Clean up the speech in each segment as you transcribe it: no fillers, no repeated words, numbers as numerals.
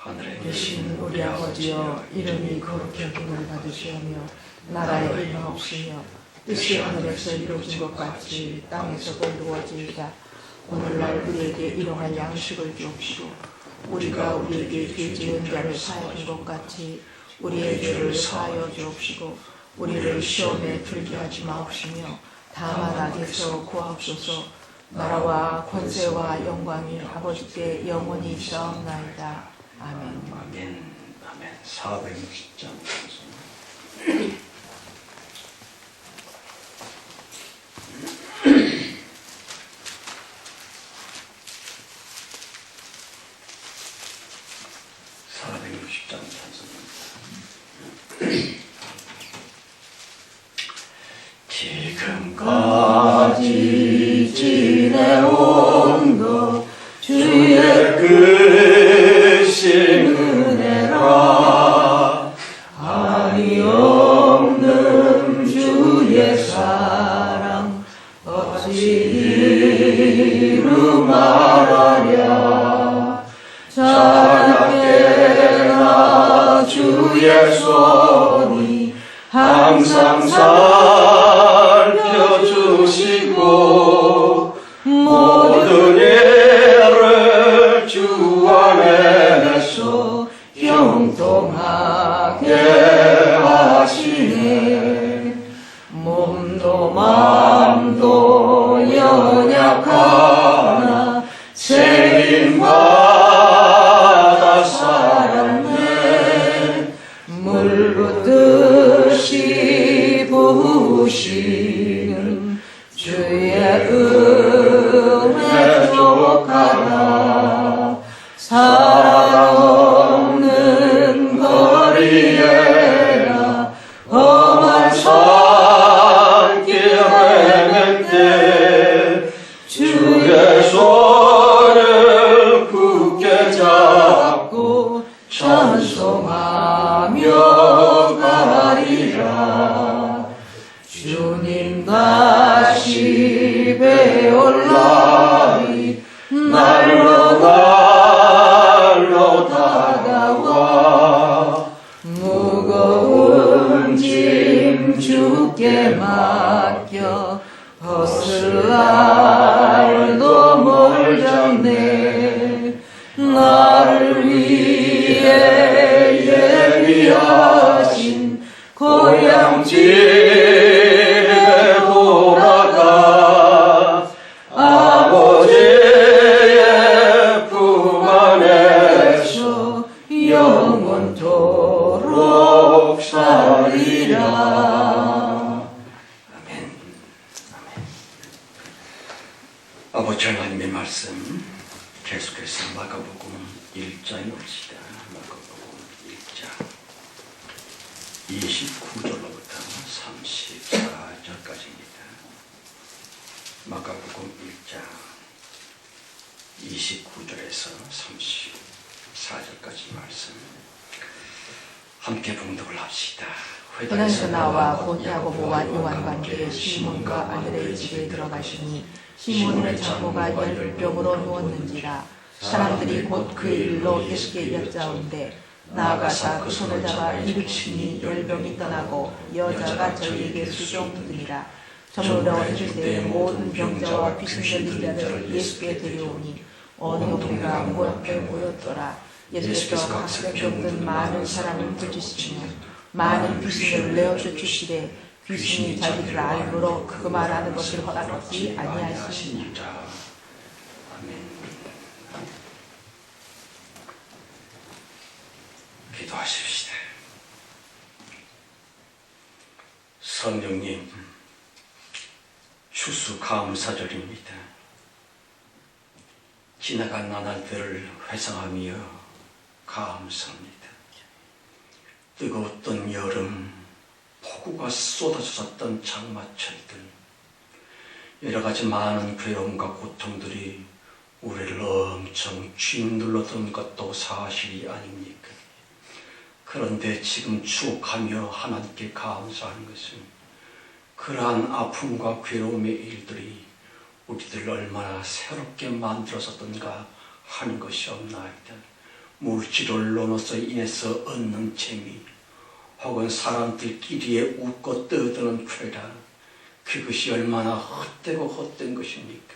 하늘에 계신 우리 아버지여, 이름이 거룩히 여김을 받으시오며 나라의 임하옵시며 뜻이 하늘에서 이루어진 것 같이 땅에서도 이루어지이다. 오늘날 우리에게 일용할 양식을 주옵시고 우리가 우리에게 죄 지은 자를 사하는 것 같이 우리의 죄를 사하여 주옵시고 우리를 시험에 들게 하지 마옵시며 다만 악에서 구하옵소서. 나라와 권세와 영광이 아버지께 영원히 있사옵나이다. 아멘. 아멘. 아멘. 460장. 지금까지 지내온 것 주의 크신 은혜라 한이 없는 주의 사랑 어찌 이루 말하랴. 찬양해라 주의 손이 항상 살펴주시고 모든 일을 주 안에서 형통하게 하시네. 몸도 마음도 연약하나 세임받아 살았네. 물 붓듯이 부으시는 주의 은혜 족하라. 사랑 없는 거리에나 험한 산길 헤맬 때 주의 손을 굳게 잡고 찬송하며 가리라. 주님 다시 배올 날이 날로 다가와 무거운 짐 주께 맡겨 벗을 날도 멀잖네. 나를 위해 예비하신 고향집에 돌아가 아버지의 품 안에서 영원토록 살리라. 아멘. 아버지 하나님의 말씀 계속해서 마가복음 1장에 옵시다. 마가복음 1장 29절로부터 34절까지입니다. 마가복음 1장 29절에서 34절까지 말씀 함께 봉독을 합시다. 회당에서 나와 곧 야고보와 요한과 함께 시몬과 안드레의 집에 들어가시니 시몬의 장모가 열병으로 누웠는지라. 사람들이 곧 그 일로 예수께 여짜온대 나아가사 그 손을 잡아 일으키니 열병이 떠나고 여자가 저희에게 수종드니라. 저물어 헤르되 모든 병자와 귀신 들린 자를 예수께 데려오니 어느 무리가 문 앞에 모였더라. 예수께서 가슴에 병든 많은 사람을 고치시며 많은 귀신을 내어쫓으시되 귀신이 자기를 알므로 그만하는 것을 허락하지 아니하시니. 아멘. 기도하십시다. 성령님, 추수감사절입니다. 지나간 나날들을 회상하며 감사합니다. 뜨거웠던 여름, 폭우가 쏟아졌던 장마철들, 여러가지 많은 괴로움과 고통들이 우리를 엄청 쥐눌렀던 것도 사실이 아닙니까? 그런데 지금 추억하며 하나님께 감사하는 것은 그러한 아픔과 괴로움의 일들이 우리들을 얼마나 새롭게 만들었었던가 하는 것이 없나이다. 물질을 나눠서 인해서 얻는 재미, 혹은 사람들끼리에 웃고 떠드는 쾌락, 그것이 얼마나 헛되고 헛된 것입니까?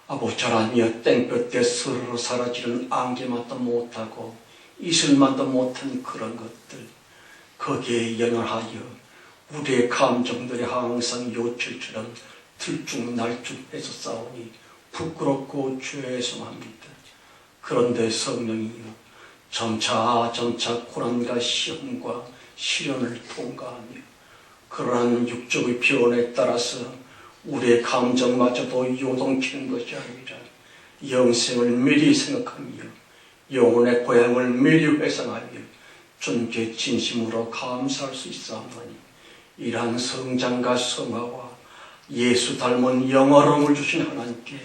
아부자라며 땡볕에 스르르 사라지는 안개만도 못하고 이슬만도 못한 그런 것들, 거기에 연연하여 우리의 감정들이 항상 요철처럼 들쭉날쭉해서 싸우니 부끄럽고 죄송합니다. 그런데 성령이여, 점차 고난과 시험과 시련을 통과하며 그러한 육적의 변화에 따라서 우리의 감정마저도 요동치는 것이 아니라 영생을 미리 생각하며 영혼의 고향을 미리 회상하며 존재 진심으로 감사할 수 있사오니, 이러한 성장과 성화와 예수 닮은 영화로움을 주신 하나님께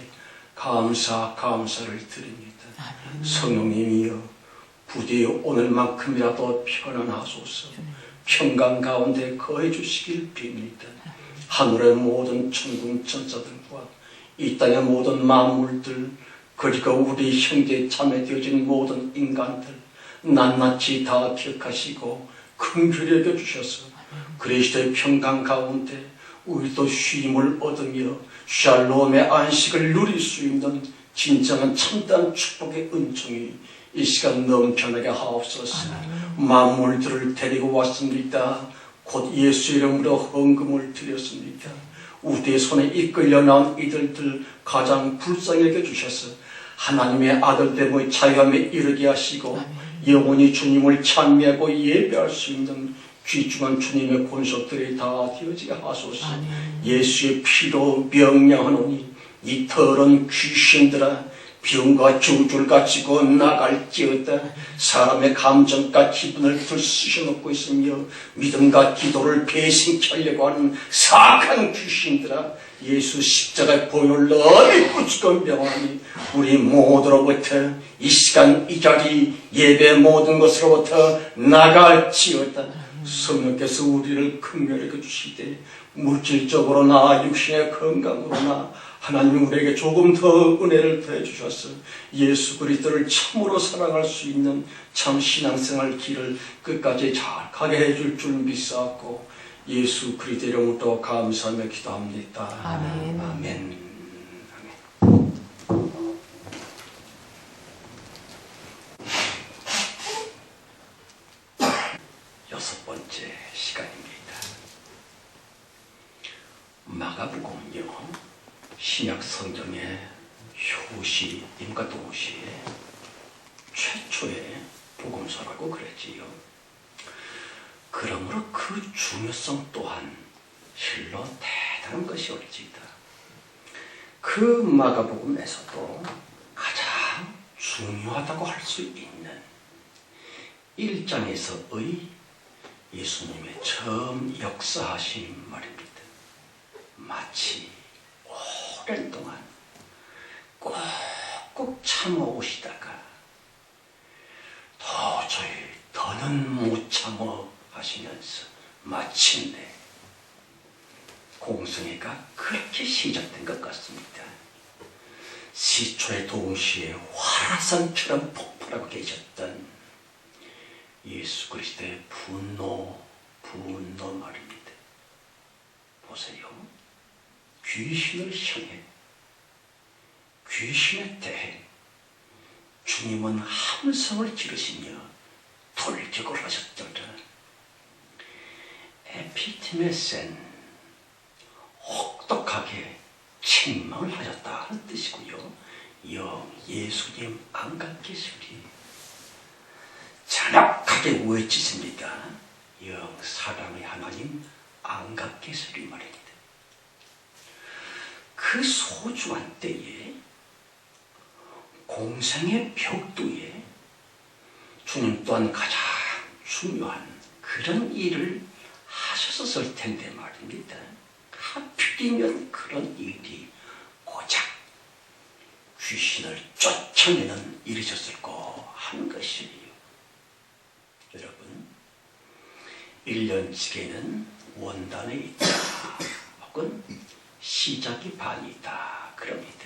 감사를 드립니다. 성령님이여, 부디 오늘만큼이라도 편안하소서. 평강 가운데 거해 주시길 빕니다. 하늘의 모든 천군 천사들과 이 땅의 모든 만물들, 그리고 우리 형제 자매 되어진 모든 인간들 낱낱이 다 기억하시고 긍휼히 여겨주셔서 그리스도의 평강 가운데 우리도 쉼을 얻으며 샬롬의 안식을 누릴 수 있는 진정한 참다운 축복의 은총이 이 시간 넘쳐나게 하옵소서. 만물들을 데리고 왔습니다. 곧 예수 이름으로 헌금을 드렸습니다. 우리의 손에 이끌려 나온 이들들 가장 불쌍히 여겨주셔서 하나님의 아들됨의 자유함에 이르게 하시고 영원히 주님을 찬미하고 예배할 수 있는 귀중한 주님의 권속들이 다 되어지게 하소서. 예수의 피로 명령하노니 이 더러운 귀신들아, 병과 저주를 가지고 나갈지어다. 사람의 감정과 기분을 들쑤셔놓고 있으며 믿음과 기도를 배신케 하려고 하는 사악한 귀신들아, 예수 십자가의 보혈을 너희 꾸짖고 명하니 우리 모두로부터 이 시간 이 자리 예배 모든 것으로부터 나갈지어다. 성령께서 우리를 긍휼하게 주시되 물질적으로나 육신의 건강으로나 하나님 우리에게 조금 더 은혜를 더해 주셔서 예수 그리스도를 참으로 사랑할 수 있는 참 신앙생활 길을 끝까지 잘 가게 해줄 줄 믿사옵고 예수 그리스도 이름으로 감사하며 기도합니다. 아멘. 아멘. 여섯 번째 시간입니다. 마가복음은요, 신약 성경의 효시임과 동시에 최초의 복음서라고 그랬지요. 그러므로 그 중요성 또한 실로 대단한 것이 올지이다. 그 마가복음에서도 가장 중요하다고 할 수 있는 1장에서의 예수님의 처음 역사하신 말입니다. 마치 오랜 동안 꼭꼭 참아오시다가 도저히 더는 못 참아 하시면서 마침내 공성회가 그렇게 시작된 것 같습니다. 시초의 동시에 화산처럼 폭발하고 계셨던 예수 그리스도의 분노 말입니다. 보세요. 귀신을 향해, 귀신에 대해 주님은 함성을 지르시며 돌격을 하셨더라. 에피티메센, 혹독하게 책망을 하셨다는 뜻이고요. 영 예수님 안각기술이 잔악하게 외치십니다. 영 사랑의 하나님 안각기술이 말입니다. 그 소중한 때에 공생의 벽두에 주님 또한 가장 중요한 그런 일을 하셨었을 텐데 말입니다. 하필이면 그런 일이 고작 귀신을 쫓아내는 일이셨을까 하는 것이에요. 여러분, 1년치기에는 원단에 있다 혹은 시작이 반이다 그럽니다.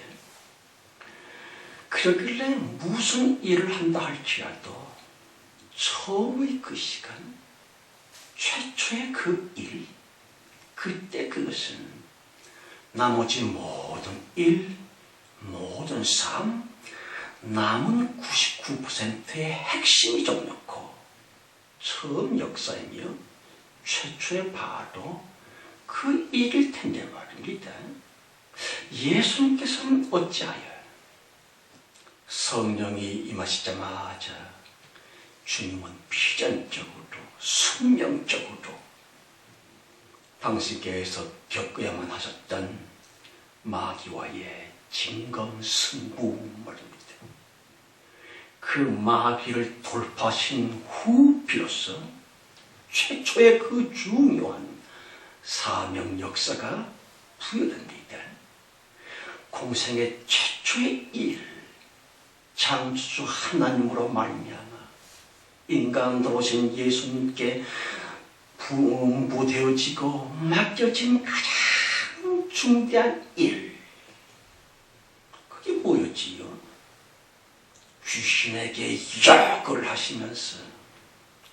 그러길래 무슨 일을 한다 할지라도 처음의 그 시간, 최초의 그 일, 그때 그것은 나머지 모든 일, 모든 삶, 남은 99%의 핵심이 정놓고 처음 역사이며 최초의 바로 그 일일 텐데 말입니다. 예수님께서는 어찌하여 성령이 임하시자마자 주님은 필연적으로 숙명적으로 당시교회에서 겪어야만 하셨던 마귀와의 진검승부 말입니다. 그 마귀를 돌파하신 후 비로소 최초의 그 중요한 사명 역사가 부여됩니다. 공생의 최초의 일, 창조주 하나님으로 말미암아 인간으로 오신 예수님께 부응부되어지고 맡겨진 가장 중대한 일, 그게 뭐였지요? 귀신에게 역을 하시면서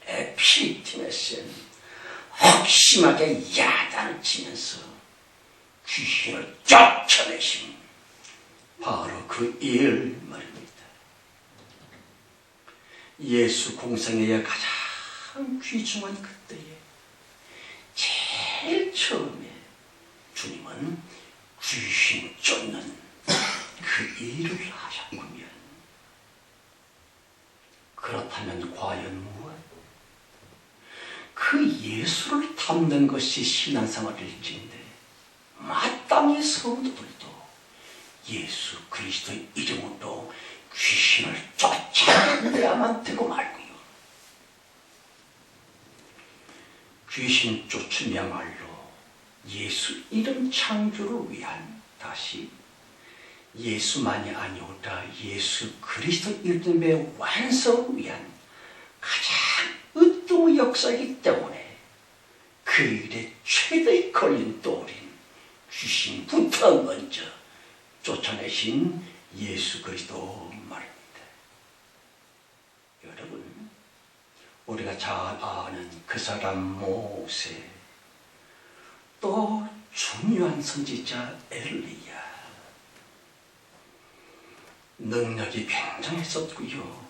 에피티메센 확심하게 야단을 치면서 귀신을 쫓아내신 바로 그 일 말입니다. 예수 공생애의 가장 귀중한 그때에 제일 처음에 주님은 귀신 쫓는 그 일을 하셨군요. 그렇다면 과연 무엇? 그 예수를 탐는 것이 신앙생활일진데 마땅히 성도들도 예수 그리스도의 이름으로 귀신을 쫓아내야만 되고 말고요. 귀신 쫓으야말로 예수 이름 창조를 위한, 다시 예수만이 아니오다 예수 그리스도 이름의 완성을 위한 가장 으뜸의 역사이기 때문에 그 일에 최대의 걸림돌인 귀신부터 먼저 쫓아내신 예수 그리스도 말입니다. 여러분, 우리가 잘 아는 그 사람 모세, 또 중요한 선지자 엘리야, 능력이 굉장했었고요.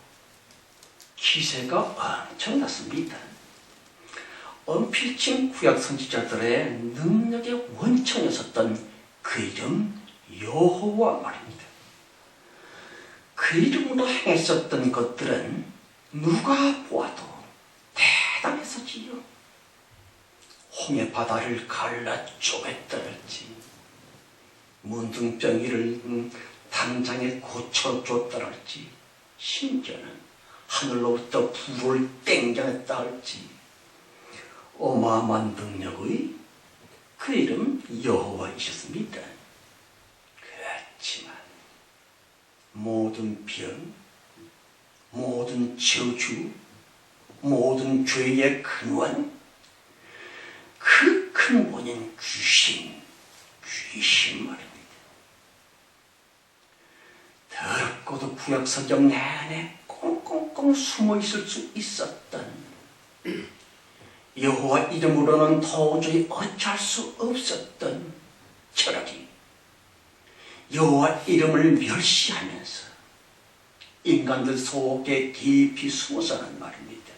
기세가 엄청났습니다. 언필친 구약 선지자들의 능력의 원천이었던 그 이름 여호와 말입니다. 그 이름으로 행했었던 것들은 누가 보아도 대단했었지요. 홍해 바다를 갈라 쪼갰다랄지, 문둥병이를 당장에 고쳐줬다랄지, 심지어는 하늘로부터 불을 땡겨냈다 할지, 어마어마한 능력의 그 이름 여호와이셨습니다. 그렇지만 모든 병, 모든 저주, 모든 죄의 근원, 그 근본인 귀신 말입니다. 더럽고도 구약 성경 내내 꽁꽁꽁 숨어 있을 수 있었던, 여호와 이름으로는 도저히 어찌할 수 없었던 철학이 여호와 이름을 멸시하면서 인간들 속에 깊이 숨어 사는 말입니다.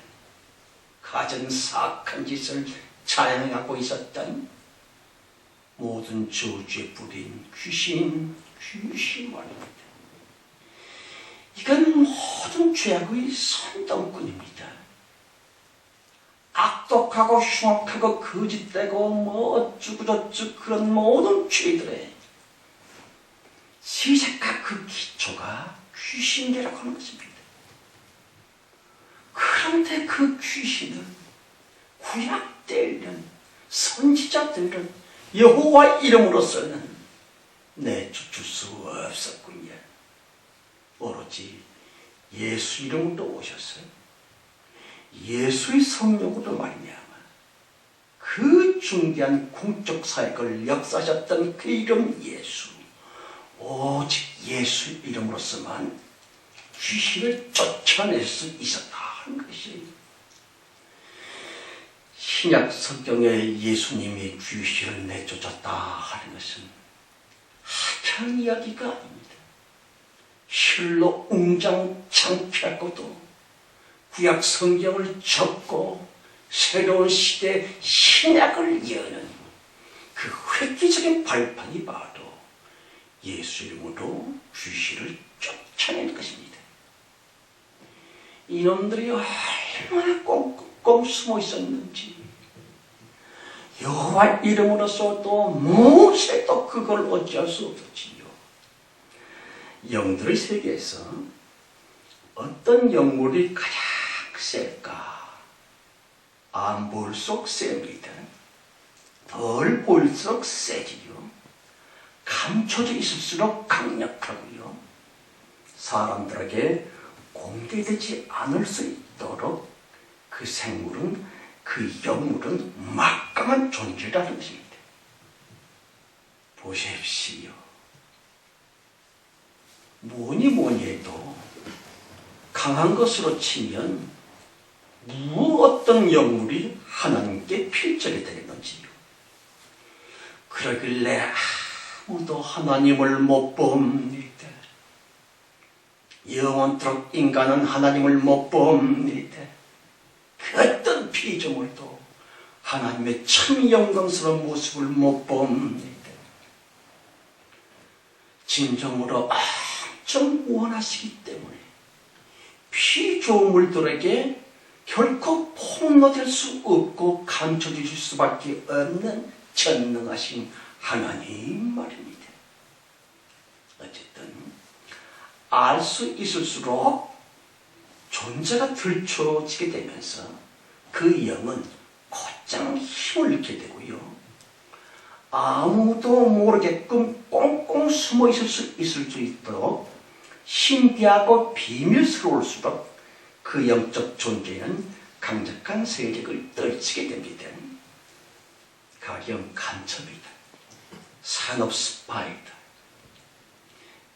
가진 사악한 짓을 자행하고 있었던 모든 저주의 뿌린 귀신 말입니다. 이건 모든 죄악의 선동꾼입니다. 악독하고 흉악하고 거짓되고 뭐 어쩌고저쩌고 그런 모든 죄들의 시작과 그 기초가 귀신이라고 하는 것입니다. 그런데 그 귀신은 구약 때에는 선지자들은 여호와 이름으로서는 내쫓을 수 없었군요. 오로지 예수 이름으로 오셔서 예수의 성령으로 말미암아 그 중대한 공적 사역을 역사하셨던 그 이름 예수, 오직 예수 이름으로서만 귀신을 쫓아낼 수 있었다 하는 것이에요. 신약 성경에 예수님이 귀신을 내쫓았다 하는 것은 하찮은 이야기가 아닙니다. 실로 웅장창피할 것도 구약 성경을 접고 새로운 시대 신약을 여는 그 획기적인 발판이 바로 예수 이름으로 귀신을 쫓아낸 것입니다. 이놈들이 얼마나 꽁꽁 숨어 있었는지 여호와 이름으로서도 모세도 그걸 어찌할 수 없었지요. 영들의 세계에서 어떤 영물이 가장 셀까? 안 볼수록 셉니다. 덜 볼수록 세지요. 감춰져 있을수록 강력하고요. 사람들에게 공개되지 않을 수 있도록 그 생물은, 그 영물은 막강한 존재라는 것입니다. 보십시오. 뭐니 해도 강한 것으로 치면 어떤 영물이 하나님께 필적이 되겠는지요. 그러길래 아무도 하나님을 못 봅니다. 영원토록 인간은 하나님을 못 봅니다. 그 어떤 피조물도 하나님의 참 영광스러운 모습을 못 봅니다. 진정으로 엄청 원하시기 때문에 피조물들에게 결코 폭로될 수 없고 감춰주실 수밖에 없는 전능하신 하나님 말입니다. 어쨌든 알 수 있을수록 존재가 들춰지게 되면서 그 영은 곧장 힘을 잃게 되고요. 아무도 모르게끔 꽁꽁 숨어 있을 수 있도록 신비하고 비밀스러울수록 그 영적 존재는 강력한 세력을 떨치게 됩니다. 가령 간첩이다. 산업 스파이다.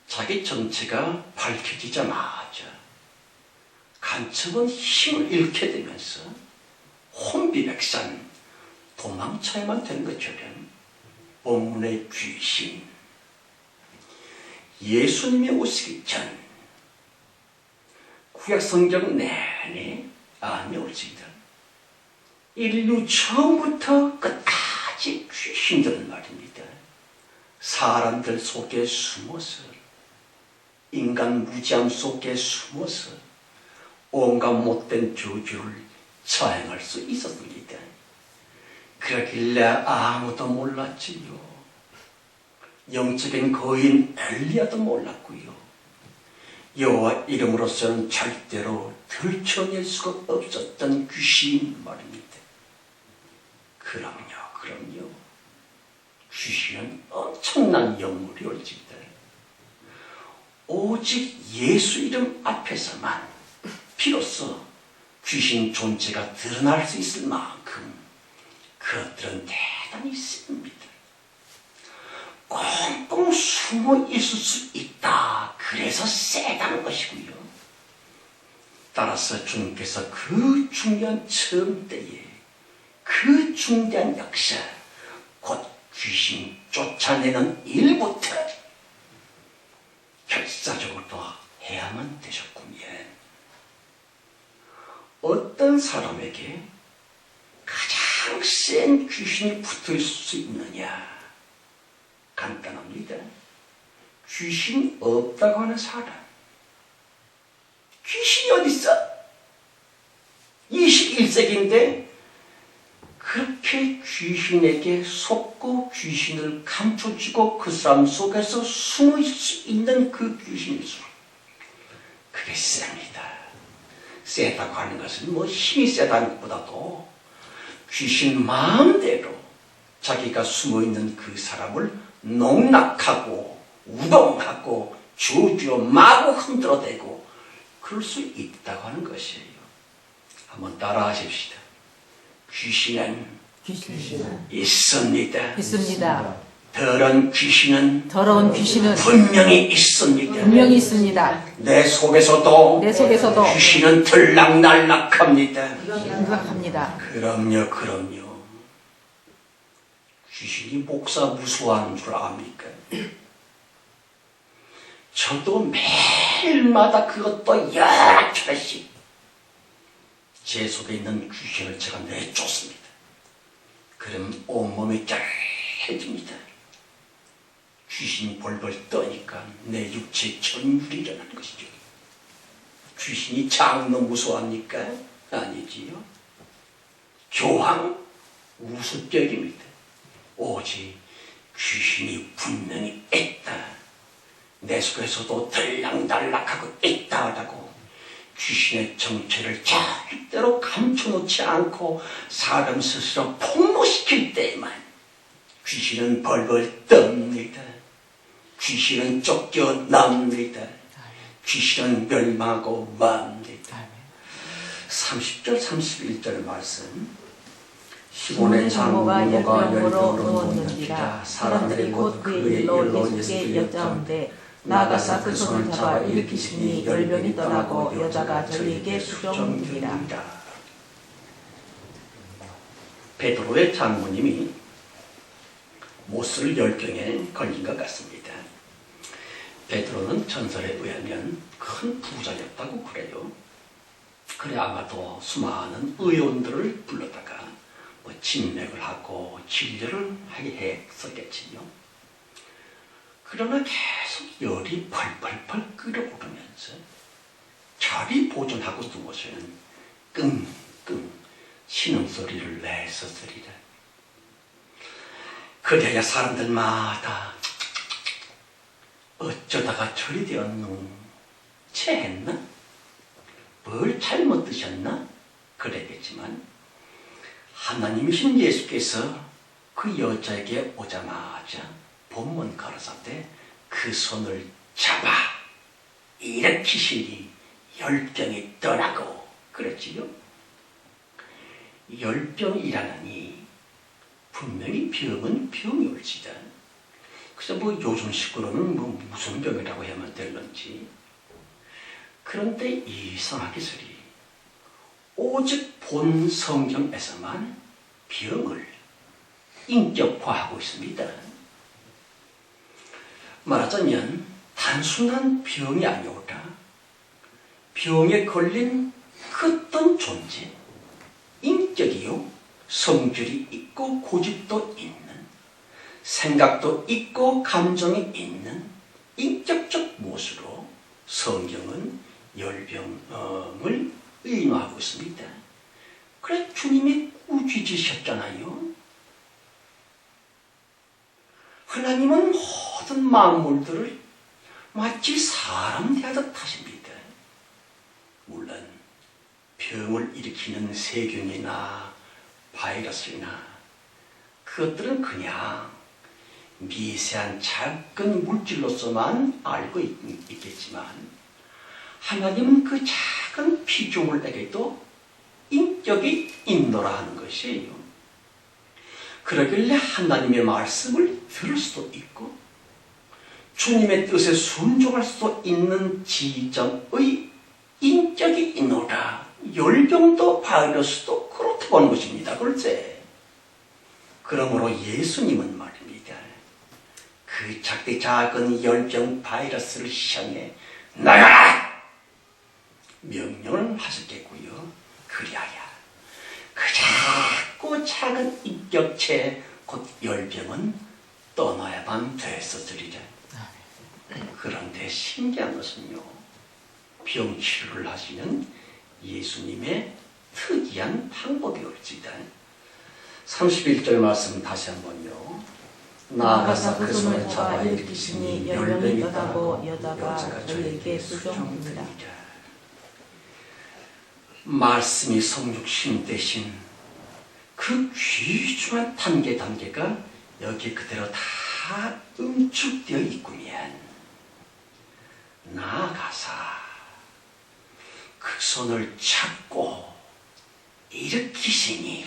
자기 정체가 밝혀지자마자 간첩은 힘을 잃게 되면서 혼비백산 도망쳐야만 되는 것처럼 본문의 귀신, 예수님이 오시기 전 구약성경 내내 아니올지다. 인류 처음부터 끝까지 귀신들은 말입니다. 사람들 속에 숨어서, 인간 무지함 속에 숨어서 온갖 못된 저주를 자행할 수 있었습니다. 그러길래 아무도 몰랐지요. 영적인 거인 엘리야도 몰랐고요. 여호와 이름으로서는 절대로 들춰낼 수가 없었던 귀신 말입니다. 그럼요. 귀신은 엄청난 영물이 올지다. 오직 예수 이름 앞에서만 비로소 귀신 존재가 드러날 수 있을 만큼 그것들은 대단히 셉니다. 꽁꽁 숨어 있을 수 있다. 그래서 세다는 것이고요. 따라서 주님께서 그 중요한 처음 때에 그 중대한 역사, 곧 귀신 쫓아내는 일부터 결사적으로 해야만 되셨군요. 어떤 사람에게 가장 센 귀신이 붙어 있을 수 있느냐? 간단합니다. 귀신 없다고 하는 사람. 귀신이 어디 있어? 21세기인데 그렇게 귀신에게 속고 귀신을 감춰주고 그 사람 속에서 숨어 있을 수 있는 그 귀신의 수. 그게 셉니다. 세다고 하는 것은 힘이 세다는 것보다도 귀신 마음대로 자기가 숨어 있는 그 사람을 농락하고 우동하고 저주어 마구 흔들어대고 그럴 수 있다고 하는 것이에요. 한번 따라 하십시다. 귀신은 있습니다. 있습니다. 더러운 귀신은 분명히 있습니다. 분명히 있습니다. 내 속에서도 내 속에서도 귀신은 들락날락합니다. 생각합니다. 그럼요. 귀신이 목사 무서워하는 줄 압니까? 저도 매일마다 그것도 여러 차례씩 제 속에 있는 귀신을 제가 내쫓습니다. 그럼 온몸이 짤해집니다. 귀신이 벌벌 떠니까 내 육체에 전율이 일어나는 것이죠. 귀신이 장로 무서워합니까? 아니지요. 교황 우습격입니다. 오직 귀신이 분명히 있다. 내 속에서도 들락날락하고 있다라고 귀신의 정체를 절대로 감춰놓지 않고 사람 스스로 폭로시킬 때에만 귀신은 벌벌 떱니다. 귀신은 쫓겨납니다. 귀신은 멸망하고 맙니다. 30절 31절 말씀. 시몬의 장모가 열병으로 누웠는지라 사람들이 곧 그의 일로 예수께 여짜온대 나아가사 그 손을 잡아 일으키시니 열병이 떠나고 여자가 저희에게 수종되니라. 베드로의 장모님이 못쓸 열병에 걸린 것 같습니다. 베드로는 전설에 의하면 큰 부자였다고 그래요. 그래 아마도 수많은 의원들을 불러다가 진맥을 하고 진료를 하게 했었겠지요. 그러나 계속 열이 펄펄펄 끓어오르면서 자리 보존하고 누워서는 끙끙 신음소리를 냈었으리라. 그래야 사람들마다 어쩌다가 저리 되었노? 체했나? 뭘 잘못 드셨나? 그랬겠지만 하나님이신 예수께서 그 여자에게 오자마자 본문 가라사대 그 손을 잡아 일으키시니 열병이 떠나고 그랬지요. 열병이라느니 분명히 병은 병이 올지다. 그래서 요즘 식으로는 무슨 병이라고 해야만 될런지. 그런데 이상하게서리 오직 본 성경에서만 병을 인격화하고 있습니다. 말하자면 단순한 병이 아니오라 병에 걸린 그 어떤 존재, 인격이요, 성질이 있고 고집도 있는, 생각도 있고 감정이 있는 인격적 모습으로 성경은 열병을 의노하고 있습니다. 그래 주님이 꾸짖으셨잖아요. 하나님은 모든 만물들을 마치 사람 대하듯 하십니다. 물론 병을 일으키는 세균이나 바이러스나 그것들은 그냥 미세한 작은 물질로서만 알고 있겠지만 하나님은 그 작은 피조물에게도 인격이 있노라 하는 것이에요. 그러길래 하나님의 말씀을 들을 수도 있고 주님의 뜻에 순종할 수도 있는 지정의 인격이 있노라. 열병도 바이러스도 그렇다고 하는 것입니다. 글쎄. 그러므로 예수님은 말입니다. 그 작은 열병 바이러스를 향해 나가라! 명령을 하셨겠고요. 그리하여 그 작은 인격체 곧 열병은 떠나야만 됐었으리라. 그런데 신기한 것은요. 병치료를 하시는 예수님의 특이한 방법이 올지다. 31절 말씀 다시 한번요. 나아가사 그 손을 잡아 일으키시니 열병이 떠나고 여자가 저희에게 수종됩니다. 말씀이 성육신 대신 그 귀중한 단계가 여기 그대로 다 응축되어 있구면 나아가사 그 손을 잡고 일으키시니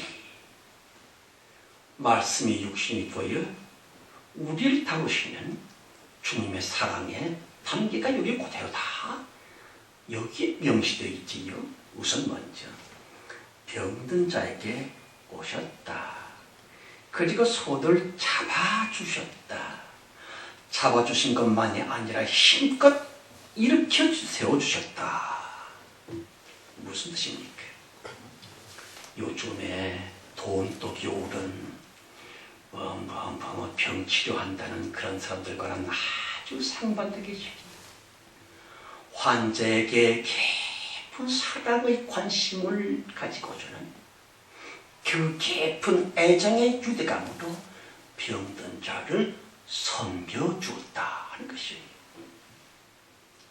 말씀이 육신이 되어 우리를 다루시는 주님의 사랑의 단계가 여기 그대로 다 여기에 명시되어 있지요. 우선 먼저 병든 자에게 오셨다. 그리고 소들 잡아주셨다. 잡아주신 것만이 아니라 힘껏 일으켜 세워주셨다. 무슨 뜻입니까? 요즘에 돈독이 오른 병 치료한다는 그런 사람들과는 아주 상반되게 얘기합니다. 환자에게 깊은 사랑의 관심을 가지고 주는 그 깊은 애정의 유대감으로 병든 자를 섬겨주었다 하는 것이에요.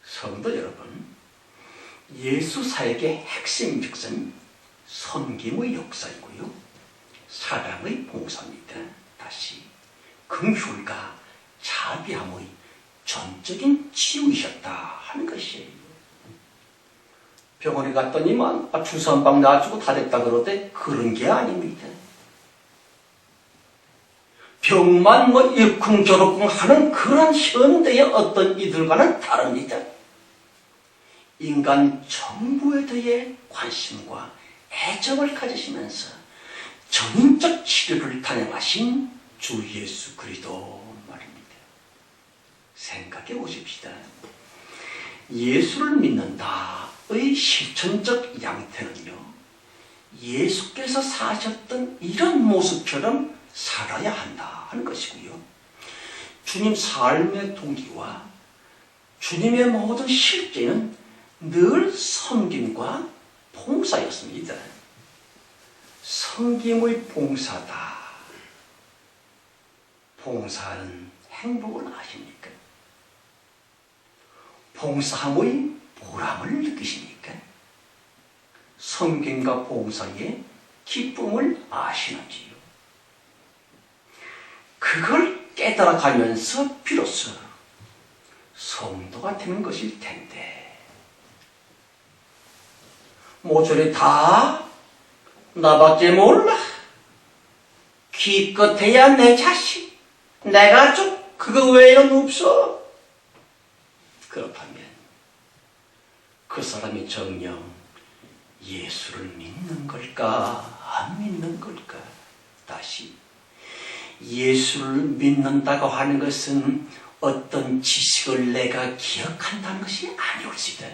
성도 여러분, 예수 사역의 핵심 즉슨 섬김의 역사이고요, 사랑의 봉사입니다. 다시 긍휼과 자비함의 전적인 치유이셨다 하는 것이에요. 병원에 갔더니만 주사 한 방 놔주고 다 됐다 그러대. 그런 게 아닙니다. 병만 일쿵저럭쿵 하는 그런 현대의 어떤 이들과는 다릅니다. 인간 전부에 대해 관심과 애정을 가지시면서 전인적 치료를 단행하신 주 예수 그리스도 말입니다. 생각해 보십시다. 예수를 믿는다의 실천적 양태는요, 예수께서 사셨던 이런 모습처럼 살아야 한다 하는 것이고요, 주님 삶의 동기와 주님의 모든 실제는 늘 섬김과 봉사였습니다. 섬김의 봉사다. 봉사는 행복을 아십니까? 봉사함의 보람을 느끼십니까? 섬김과 봉사의 기쁨을 아시는지요? 그걸 깨달아가면서 비로소 성도가 되는 것일 텐데, 모조리 다 나밖에 몰라, 기껏해야 내 자식, 내가 좀 그거 외에는 없어. 그렇다면 그 사람이 정녕 예수를 믿는 걸까, 안 믿는 걸까? 다시, 예수를 믿는다고 하는 것은 어떤 지식을 내가 기억한다는 것이 아니올지다.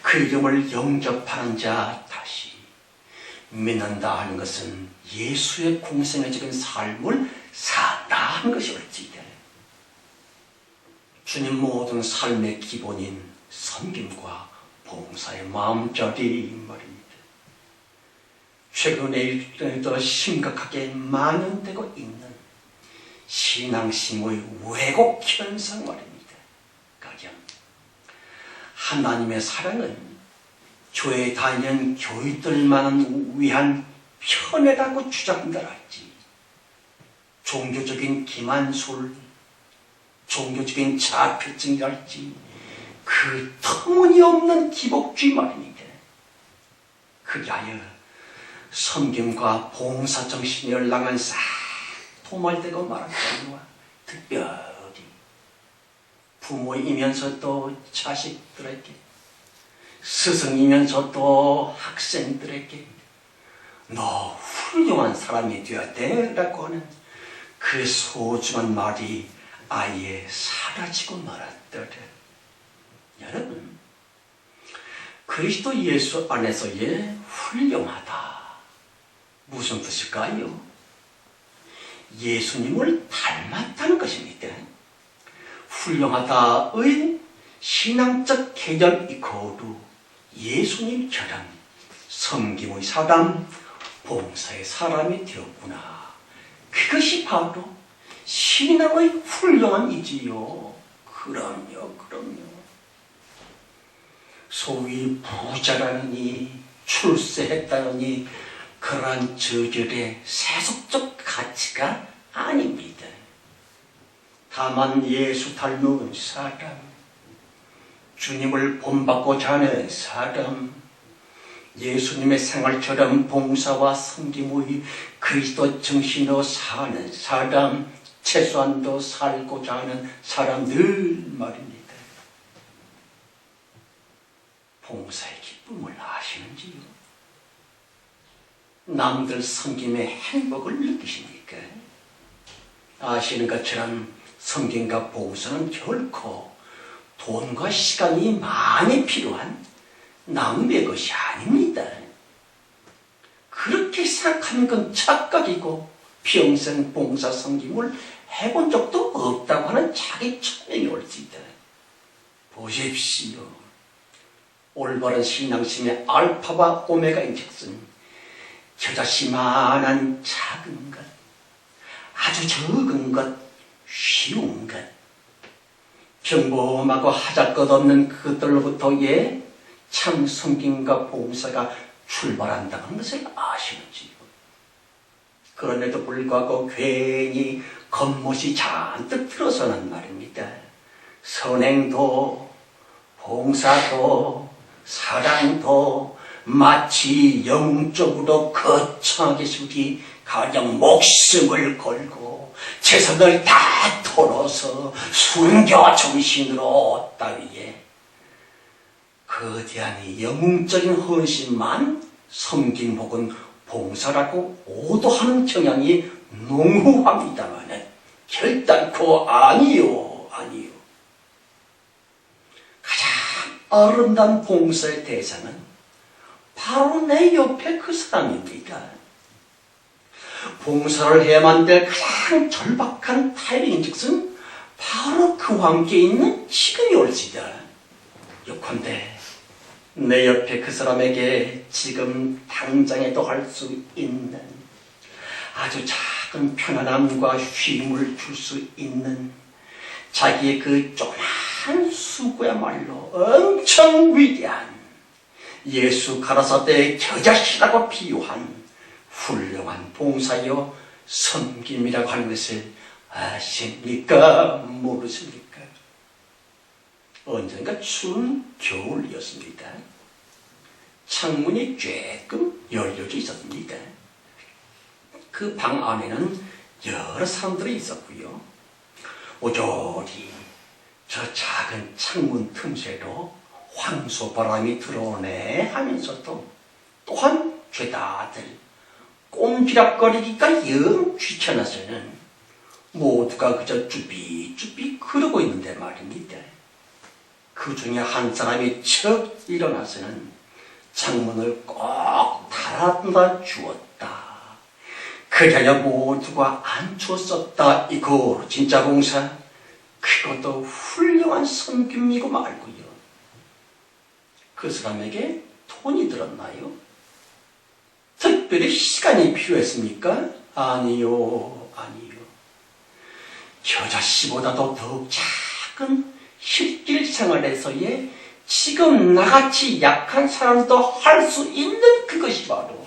그 이름을 영접하는 자, 다시 믿는다 하는 것은 예수의 공생애적인 삶을 산다 하는 것이 올지다. 주님 모든 삶의 기본인 섬김과 봉사의 마음자리 말입니다. 최근에 더 심각하게 만연되고 있는 신앙심의 왜곡 현상 말입니다. 가령 하나님의 사랑은 교회에 다니는 교인들만 위한 편애라고 주장한다랄지, 종교적인 기만술, 종교적인 자폐증이랄지, 그 터무니없는 기복주의 말입니다. 그리하여 섬김과 봉사 정신이 열랑한 싹 도말되고 말한 자와 특별히 부모이면서도 자식들에게, 스승이면서도 학생들에게 너 훌륭한 사람이 되어야 되라고 하는 그 소중한 말이 아예 사라지고 말았더래. 여러분, 그리스도 예수 안에서의 훌륭하다, 무슨 뜻일까요? 예수님을 닮았다는 것입니다. 훌륭하다의 신앙적 개념 이코르 예수님처럼 섬김의 사람, 봉사의 사람이 되었구나. 그것이 바로 신앙의 훌륭함이지요. 그럼요. 소위 부자라느니 출세했다느니 그러한 저절의 세속적 가치가 아닙니다. 다만 예수 닮은 사람, 주님을 본받고자 하는 사람, 예수님의 생활처럼 봉사와 섬김의 그 그리스도 정신으로 사는 사람, 최소한도 살고자 하는 사람들 말입니다. 봉사의 기쁨을 아시는지요? 남들 섬김의 행복을 느끼십니까? 아시는 것처럼 섬김과 봉사는 결코 돈과 시간이 많이 필요한 낭비의 것이 아닙니다. 그렇게 생각하는 건 착각이고 평생 봉사 섬김을 해본 적도 없다고 하는 자기 천명이 옳습니다. 보십시오. 올바른 신앙심의 알파와 오메가인즉슨 저자씨만한 작은 것, 아주 적은 것, 쉬운 것, 평범하고 하잘것없는 그것들로부터의 참 섬김과 봉사가 출발한다는 것을 아시는지요? 그럼에도 불구하고 괜히 겉멋이 잔뜩 들어서는 말입니다. 선행도 봉사도 사랑도 마치 영적으로 거창하게 수기 가령 목숨을 걸고 최선을 다 털어서 순교 정신으로 따위에 거대한 영웅적인 헌신만 섬김 혹은 봉사라고 오도하는 경향이 농후합니다만 결단코 아니요. 가장 아름다운 봉사의 대상은 바로 내 옆에 그 사람입니다. 봉사를 해야만 될 가장 절박한 타이밍인즉슨 바로 그와 함께 있는 지금이 올지다. 요컨대 내 옆에 그 사람에게 지금 당장에도 할 수 있는 아주 작은 편안함과 쉼을 줄 수 있는 자기의 그 조그만 수고야말로 엄청 위대한 예수 가라사대의 겨자씨라고 비유한 훌륭한 봉사요 섬김이라고 하는 것을 아십니까? 모르십니까? 언젠가 추운 겨울이었습니다. 창문이 쬐끔 열려져 있었습니다. 그 방 안에는 여러 사람들이 있었고요. 오조리 저 작은 창문 틈새로 황소바람이 들어오네 하면서도 또한 죄다들 꼼지락거리기가 영 귀찮아서는 모두가 그저 쭈삐쭈삐 그러고 있는데 말입니다. 그 중에 한 사람이 척 일어나서는 창문을 꼭 닫아 주었다. 그래야 모두가 안 추웠었다. 이거 진짜 봉사, 그것도 훌륭한 섬김이고 말고요. 그 사람에게 돈이 들었나요? 특별히 시간이 필요했습니까? 아니요. 겨자씨보다도 더욱 작은 실길 생활에서의 지금 나같이 약한 사람도 할 수 있는 그것이 바로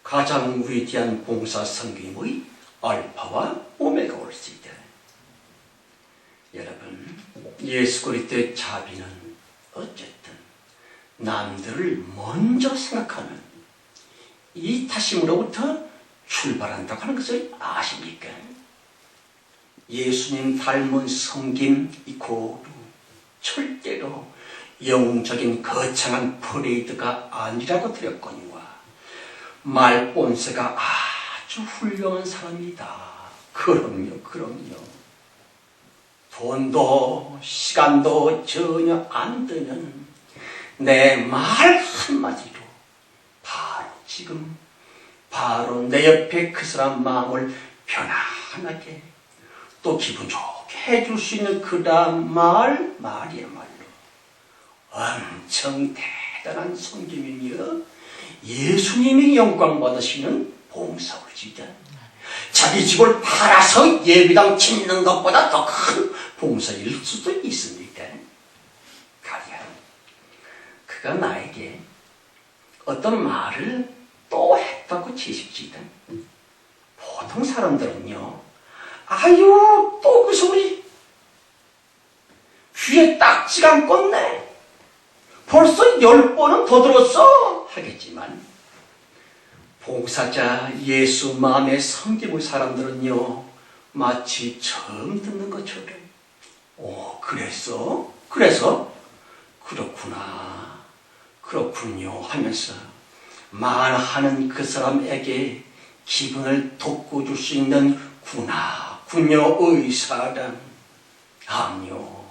가장 위대한 봉사 섬김의 알파와 오메가 올시다. 여러분, 예수 그리스도의 자비는 어쨌든 남들을 먼저 생각하는 이 타심으로부터 출발한다고 하는 것을 아십니까? 예수님 닮은 섬김 이코르 절대로 영웅적인 거창한 퍼레이드가 아니라고 드렸거니와 말본세가 아주 훌륭한 사람이다. 그럼요. 돈도 시간도 전혀 안 드는 내 말 한마디로 바로 지금 바로 내 옆에 그 사람 마음을 편안하게 또 기분 좋게 해줄 수 있는 그다음 말이야말로 엄청 대단한 섬김이며 예수님이 영광 받으시는 봉사울지다. 자기 집을 팔아서 예배당 짓는 것보다 더 큰 봉사일 수도 있습니다. 가령 그가 나에게 어떤 말을 또 했다고 치십시다. 보통 사람들은요, 아유 또 그 소리, 귀에 딱지가 안 꽂네, 벌써 10번은 더 들었어 하겠지만 봉사자 예수 마음에 섬김의 사람들은요, 마치 처음 듣는 것처럼, 그래서? 그렇구나, 그렇군요 하면서 말하는 그 사람에게 기분을 돋궈줄 수 있는 군요의 사람, 아니요,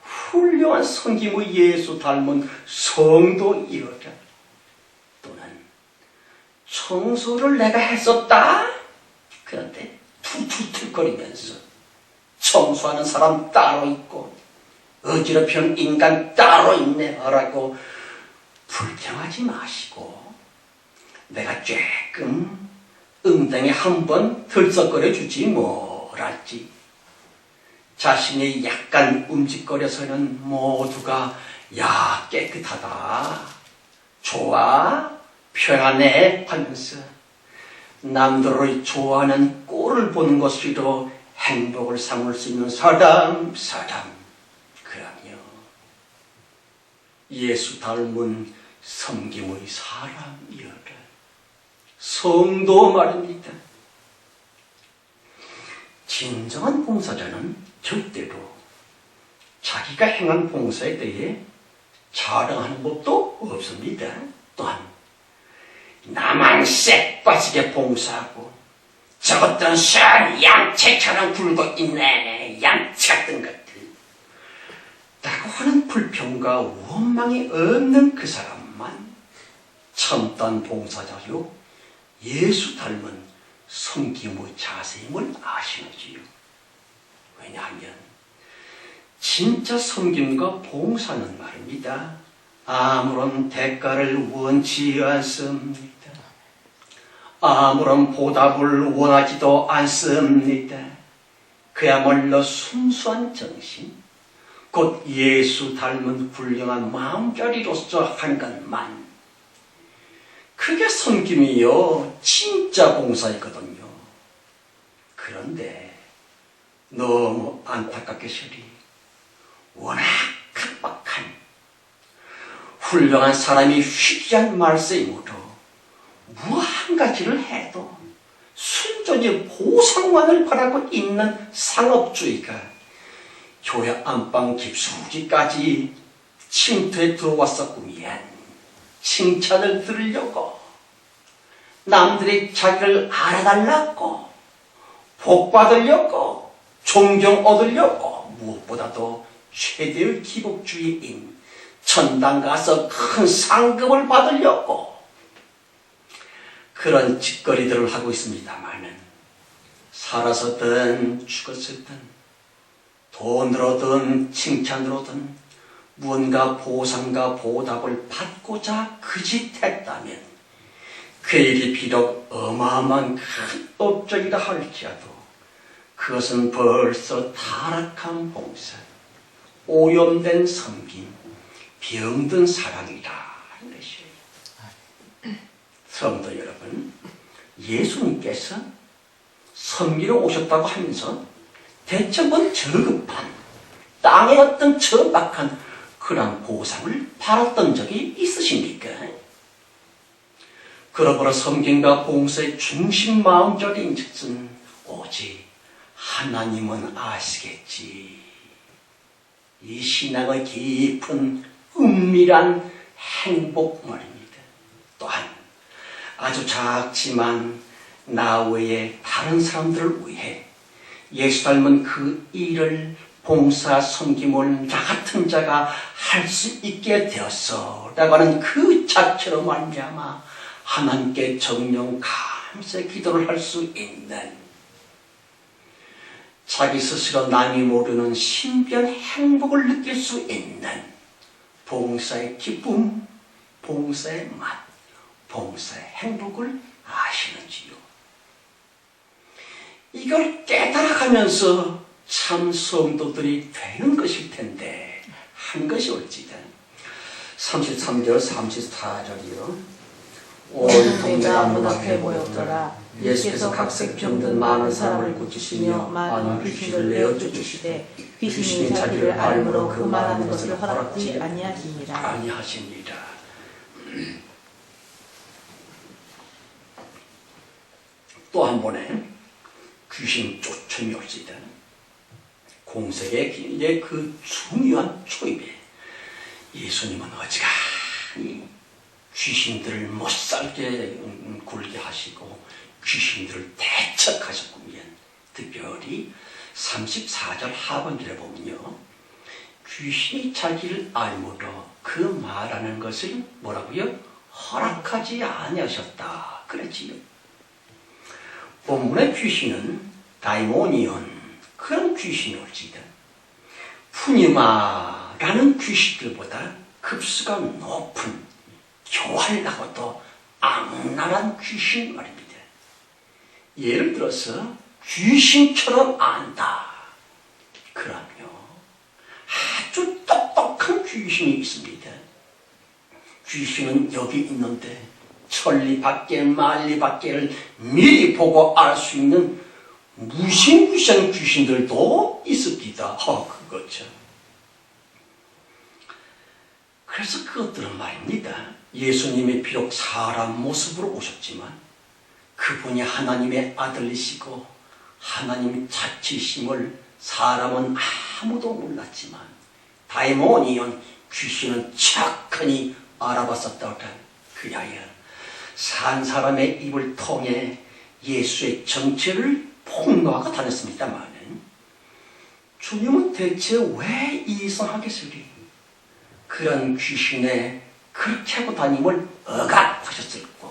훌륭한 섬김의 예수 닮은 성도이어라. 또는 청소를 내가 했었다. 그런데 툴툴툴거리면서 청소하는 사람 따로 있고 어지럽힌 인간 따로 있네라고 불평하지 마시고, 내가 조금 엉덩이 한번 들썩거려 주지 뭐랄지. 자신이 약간 움직거려서는 모두가 야 깨끗하다, 좋아, 평안해 하면서 남들의 좋아하는 꼴을 보는 것으로 행복을 삼을 수 있는 사람. 그럼요, 예수 닮은 섬김의 사람이여라. 성도 말입니다. 진정한 봉사자는 절대로 자기가 행한 봉사에 대해 자랑하는 것도 없습니다. 또한 나만 쎄 빠지게 봉사하고 저것들은 시원 양채처럼 굴고 있네, 양채 같은 것들 라고 하는 불평과 원망이 없는 그 사람만 참된 봉사자요, 예수 닮은 섬김의 자세임을 아시는지요. 왜냐하면 진짜 섬김과 봉사는 말입니다, 아무런 대가를 원치 않습니다. 아무런 보답을 원하지도 않습니다. 그야말로 순수한 정신, 곧 예수 닮은 훌륭한 마음자리로서 한 것만, 그게 섬김이요, 진짜 봉사이거든요. 그런데 너무 안타깝게서리 워낙 각박한 훌륭한 사람이 희귀한 말세이므로 무한 가지를 해도 순전히 보상만을 바라고 있는 상업주의가 교회 안방 깊숙이까지 침투에 들어왔었구면, 칭찬을 들으려고, 남들이 자기를 알아달라고, 복받으려고, 존경 얻으려고, 무엇보다도 최대의 기복주의인 천당 가서 큰 상급을 받으려고 그런 짓거리들을 하고 있습니다마는, 살아서든 죽었을든 돈으로든 칭찬으로든 무언가 보상과 보답을 받고자 그 짓 했다면 그 일이 비록 어마어마한 큰 업적이라 할지라도 그것은 벌써 타락한 봉사, 오염된 섬김, 병든 사랑이라 하는 것이에요. 성도 여러분, 예수님께서 섬기러 오셨다고 하면서 대체 뭔 저급한 땅에 어떤 천박한 그런 보상을 바랐던 적이 있으십니까? 그러므로 섬김과 봉사의 중심 마음적인 것은 오직 하나님은 아시겠지. 이 신앙의 깊은 은밀한 행복 말입니다. 또한 아주 작지만 나 외에 다른 사람들을 위해 예수 닮은 그 일을, 봉사 섬김을 나 같은 자가 할 수 있게 되었어 라고 하는 그 자체로 말미암아 하나님께 정령 감사의 기도를 할 수 있는, 자기 스스로 남이 모르는 신비한 행복을 느낄 수 있는 봉사의 기쁨, 봉사의 맛, 봉사의 행복을 아시는지요? 이걸 깨달아가면서 참 성도들이 되는 것일 텐데 한 것이 올지다. 33절 34절이요. 온 동네가 문 앞에 모였더라. 예수께서 각색 병든 많은 사람을 고치시며 많은 귀신을 내어쫓으시되 귀신이 자기를 알므로 그 말하는 것을 허락지 아니하시니라. 한 번에 귀신 쫓음이 올지다. 공생의 그 중요한 초입에 예수님은 어지간히 귀신들을 못살게 굴게 하시고 귀신들을 대척하셨군요. 특별히 34절 하반절에 보면요, 귀신이 자기를 알므로 그 말하는 것을 뭐라고요? 허락하지 아니하셨다 그랬지요. 본문의 귀신은 다이모니온, 그런 귀신이 올지다. 푸니마라는 귀신들보다 급수가 높은 교활하고도 악랄한 귀신 말입니다. 예를 들어서 귀신처럼 안다 그러며 아주 똑똑한 귀신이 있습니다. 귀신은 여기 있는데 천리밖에 만리밖에를 미리 보고 알 수 있는 무시무시한 귀신들도 있습니다. 그거죠. 그래서 그것들은 말입니다. 예수님이 비록 사람 모습으로 오셨지만 그분이 하나님의 아들이시고 하나님 자치심을 사람은 아무도 몰랐지만 다이모니온 귀신은 착하니 알아봤었다고. 그리하여 산 사람의 입을 통해 예수의 정체를 폭로하고 다녔습니다만 주님은 대체 왜 이상하겠으리 그런 귀신에 그렇게 하고 다님을 억압하셨을까?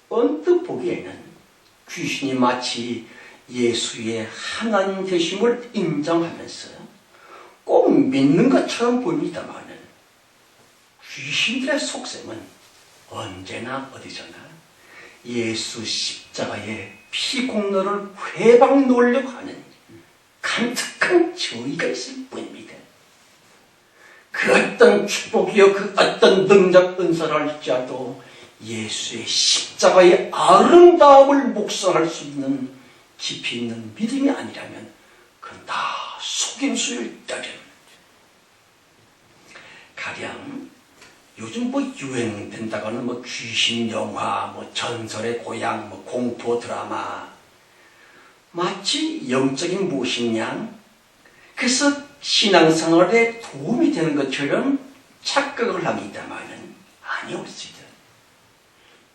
언뜻 보기에는 귀신이 마치 예수의 하나님 되심을 인정하면서 꼭 믿는 것처럼 보입니다만 귀신들의 속셈은 언제나 어디서나 예수 십자가의 피공로를 회방 놓으려고 하는 간특한 저의가 있을 뿐입니다. 그 어떤 축복이요 그 어떤 능력 은사를 할지라도 예수의 십자가의 아름다움을 묵상할 수 있는 깊이 있는 믿음이 아니라면 그건 다 속임수일 따름. 가령 요즘 유행된다고 하는 귀신 영화, 전설의 고향, 공포 드라마, 마치 영적인 무엇이냐, 그래서 신앙생활에 도움이 되는 것처럼 착각을 합니다만은 아니었습니다.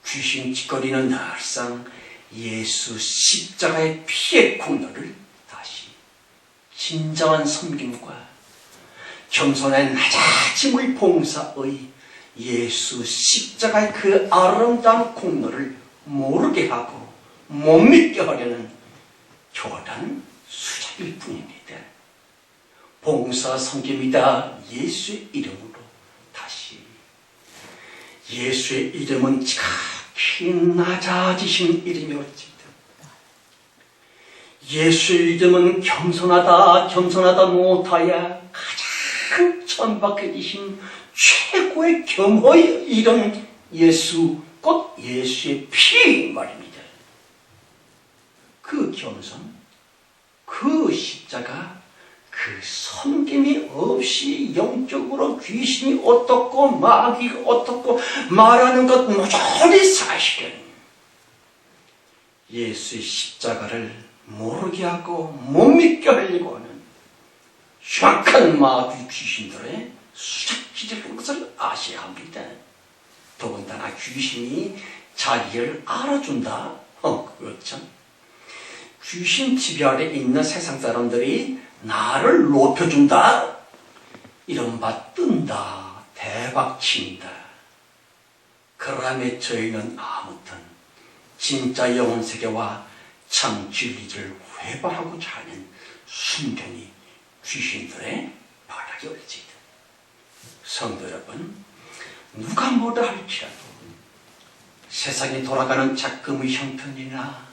귀신 짓거리는 늘상 예수 십자가의 피의 공로를 다시 진정한 섬김과 겸손한 낮아짐의 봉사의 예수 십자가의 그 아름다운 공로를 모르게 하고 못 믿게 하려는 교단 수작일 뿐입니다. 봉사 섬김이다 예수의 이름으로 다시. 예수의 이름은 지극히 낮아지신 이름이었습니다. 예수의 이름은 겸손하다 못하여 가장 천박해지신 최고의 겸허의 이름 예수, 곧 예수의 피 말입니다. 그 겸손, 그 십자가, 그 섬김이 없이 영적으로 귀신이 어떻고 마귀가 어떻고 말하는 것 모조리 사실은 예수의 십자가를 모르게 하고 못 믿게 하려고 하는 흉악한 마귀 귀신들의 수작질인 것을 아셔야 합니다. 더군다나 귀신이 자기를 알아준다? 그렇죠. 귀신 지배 아래 있는 세상 사람들이 나를 높여준다? 이른바 뜬다, 대박친다. 그러면 저희는 아무튼 진짜 영혼세계와 참 진리를 회발하고자 하는 순전히 귀신들의 바닥이 올지다. 성도 여러분, 누가 뭐라 할지라도 세상이 돌아가는 작금의 형편이나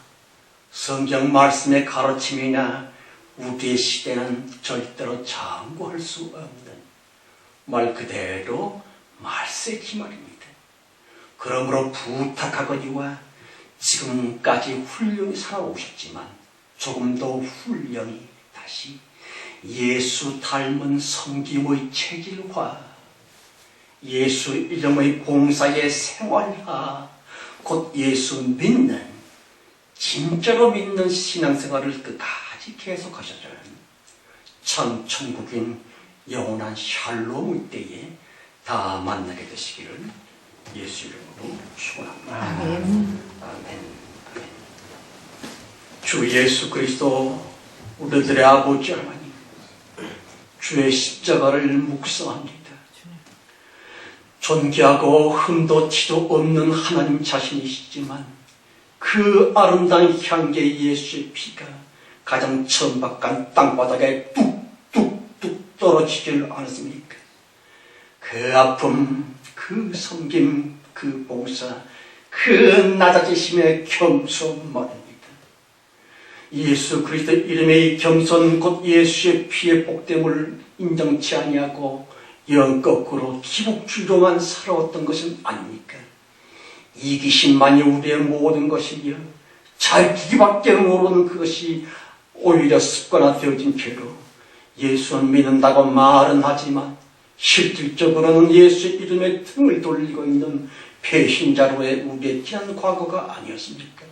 성경 말씀의 가르침이나 우리의 시대는 절대로 장구할 수 없는 말 그대로 말세지 말입니다. 그러므로 부탁하거니와 지금까지 훌륭히 살아오셨지만 조금 더 훌륭히 다시 예수 닮은 섬김의 체질화, 예수 이름의 봉사의 생활화, 곧 예수 믿는 진짜로 믿는 신앙생활을 끝까지 계속하셔야 참 천국인 영원한 샬롬의 때에 다 만나게 되시기를 예수 이름으로 축원합니다. 아멘. 아멘. 주 예수 그리스도 우리들의 아버지 하나님, 주의 십자가를 묵상합니다. 존귀하고 흠도 티도 없는 하나님 자신이시지만 그 아름다운 향기의 예수의 피가 가장 천박한 땅바닥에 뚝뚝뚝 떨어지질 않았습니까? 그 아픔, 그 섬김, 그 봉사, 그 낮아지심의 겸손 말입니다. 예수 그리스도 이름의 겸손 곧 예수의 피의 복됨을 인정치 아니하고 영 거꾸로 기복주의로만 살아왔던 것은 아닙니까? 이기심만이 우리의 모든 것이며 자기밖에 모르는 그것이 오히려 습관화되어진 죄로 예수는 믿는다고 말은 하지만 실질적으로는 예수의 이름에 등을 돌리고 있는 배신자로의 우리의 지난 과거가 아니었습니까?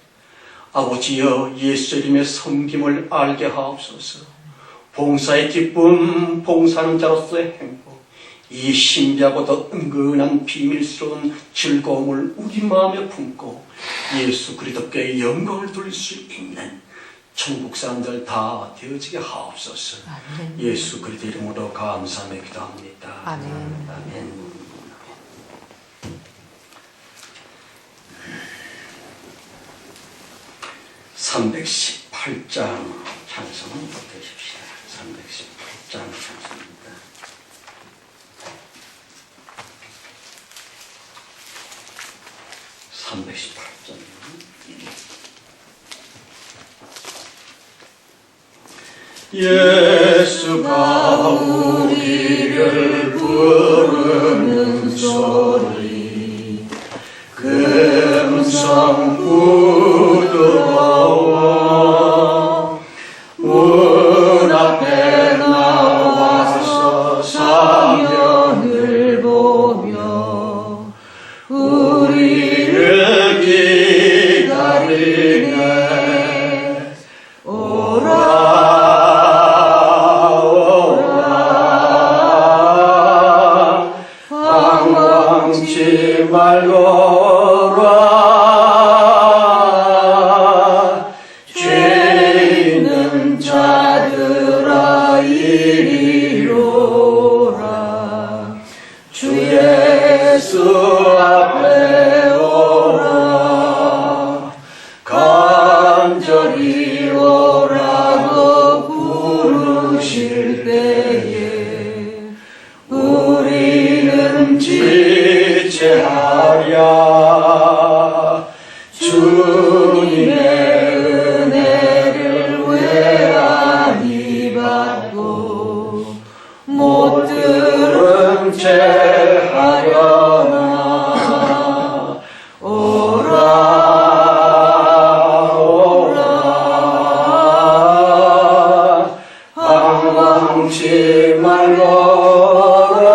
아버지여, 예수 이름의 섬김을 알게 하옵소서. 봉사의 기쁨, 봉사하는 자로서의 행복, 이 신비하고도 은근한 비밀스러운 즐거움을 우리 마음에 품고 예수 그리스도께 영광을 돌릴 수 있는 천국 사람들 다 되어지게 하옵소서. 아멘. 예수 그리스도 이름으로 감사하며 기도합니다. 아멘. 아멘. 318장 찬송은 보태십시오. 318장 찬송입니다. 예수가 우리를 부르는 소리 금성 부드러워 문 앞에 나와서 사면을 보며 우리를 기다리네. 오라 방황치 말거라. 죄 있는 자들아 이리로라. 주 예수 앞에 오라. 간절히 오라고 부르실 때에 우리는 지체하랴. 주님의 은혜를 왜 아니 받고 못 들은 채 하려나. 오라 방황치 말거라.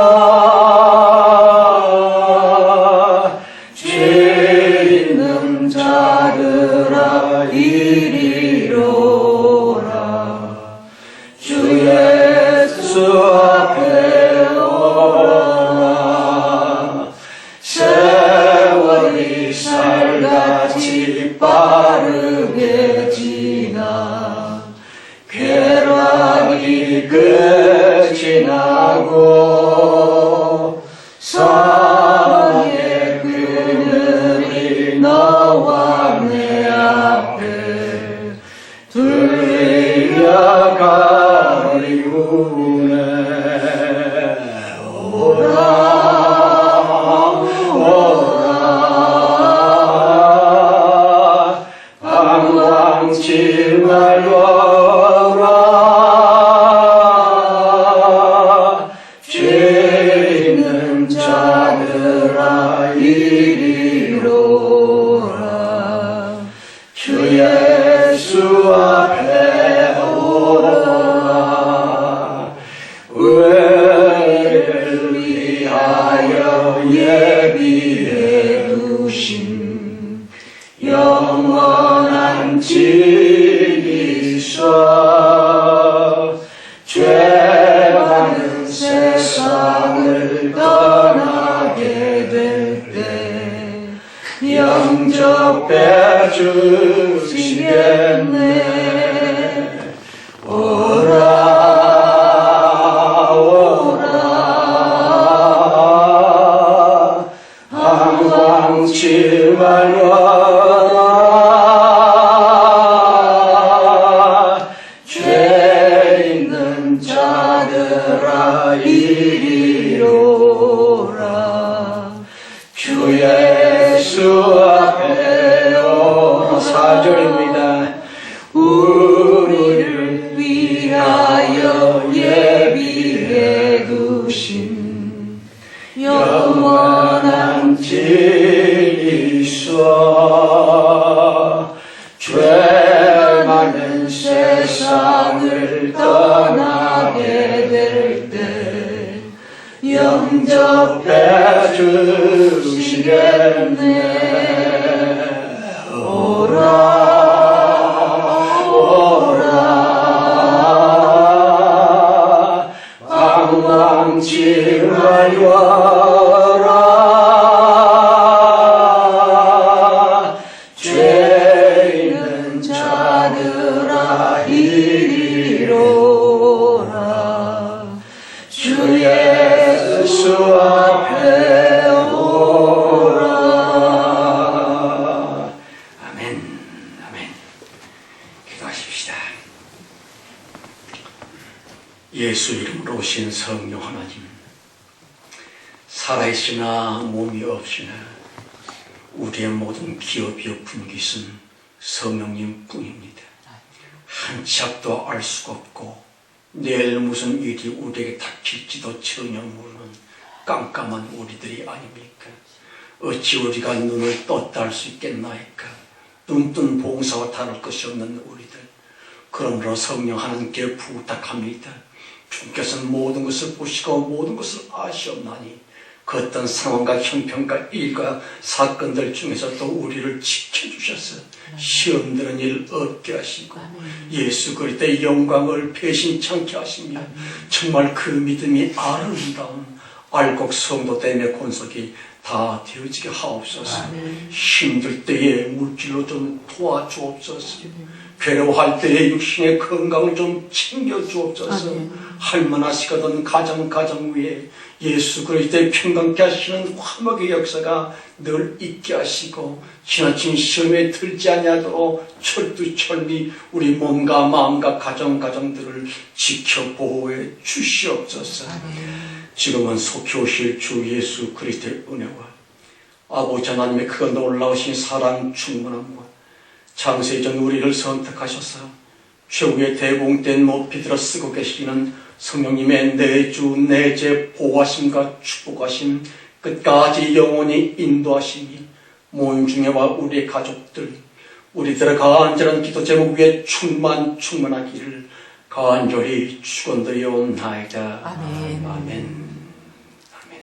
죄 있는 자들아 이리로라. 주 예수 앞에 오라. 세월이 살같이 빠르게 지나 쾌락이 끝이 나고 사랑의 그늘이 너와 내 앞에 들려가리우네. 오라 방황치 말거라. 죄 있는 자들아 이리로라. 주 예수 앞에 오라. 의를 위하여 예비해 두신 영원한 영접해 주시겠네. 오라 항상치 말라. 죄 있는 자들아 이리로라. 주 예수 앞에 오라. 4절입니다. 우리를 위하여 예비해 두신 영원한 진리서 죄 많은 세상을 떠나게 될 때 영접해 주시겠네. 오라 방황치 말라. 죄 있는 자들아 이리로라. 주 예수 앞에 오라. 아멘. 아멘. 기도하십시다. 예수 이름으로 오신 성령 하나님, 살아있으나 몸이 없으나 우리의 모든 기업이여 분깃은 성령님 뿐입니다. 한 치 앞도 알 수가 없고 내일 무슨 일이 우리에게 닥칠지도 전혀 모르는 깜깜한 우리들이 아닙니까? 어찌 우리가 눈을 떴다 할 수 있겠나이까? 눈뜬 봉사와 다를 것이 없는 우리들, 그러므로 성령 하나님께 부탁합니다. 주께서는 모든 것을 보시고 모든 것을 아시옵나니 그 어떤 상황과 형편과 일과 사건들 중에서도 우리를 지켜주셔서 시험되는 일 없게 하시고 예수 그리스도의 영광을 배신치 하시며 정말 그 믿음이 아름다운 알곡 성도됨의 권속이 다 되어지게 하옵소서. 힘들 때에 물질로 좀 도와주옵소서. 괴로워할 때에 육신의 건강을 좀 챙겨주옵소서. 할만하시거든 가정 위에 예수 그리스도의 평강케 하시는 화목의 역사가 늘 있게 하시고 지나친 시험에 들지 아니하도록 철두철미 우리 몸과 마음과 가정들을 지켜 보호해 주시옵소서. 지금은 속히 오실 주 예수 그리스도의 은혜와 아버지 하나님의 그 놀라우신 사랑 충만함과 창세전 우리를 선택하셔서 최후의 대공된 높이 들어 쓰고 계시는 성령님의 내주 내재 보호하심과 축복하심 끝까지 영원히 인도하심이 모임 중에와 우리의 가족들 우리들의 간절한 기도 제목 위에 충만하기를 간절히 축원드리옵나이다. 아멘. 아멘.